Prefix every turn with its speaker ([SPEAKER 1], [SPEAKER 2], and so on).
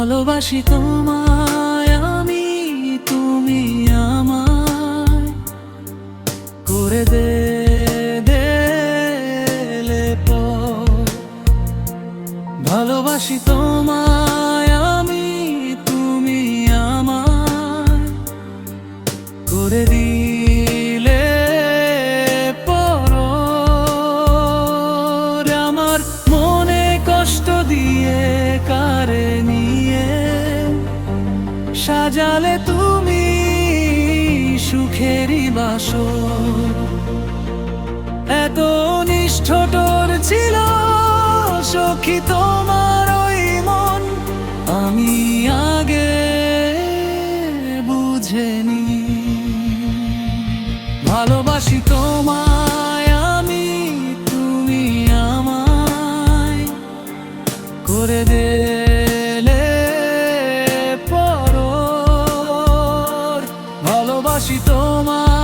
[SPEAKER 1] ভালোবাসি তোমায় আমি, তুমি আমায় করে দিলে পর। ভালোবাসি তোমায় আমি, তুমি আমায় করে দিলে পর। আমার মনে কষ্ট দিয়ে কারে নিয়ে সাজালে তুমি সুখেরই বাসর। এত নিষ্ঠুর ছিল সখী তোমার ওই মন, আমি আগে বুঝিনি। ভালোবাসি তোমায় আমি, তুমি আমায় করে দিলে পর। ভালোবাসি তোমায়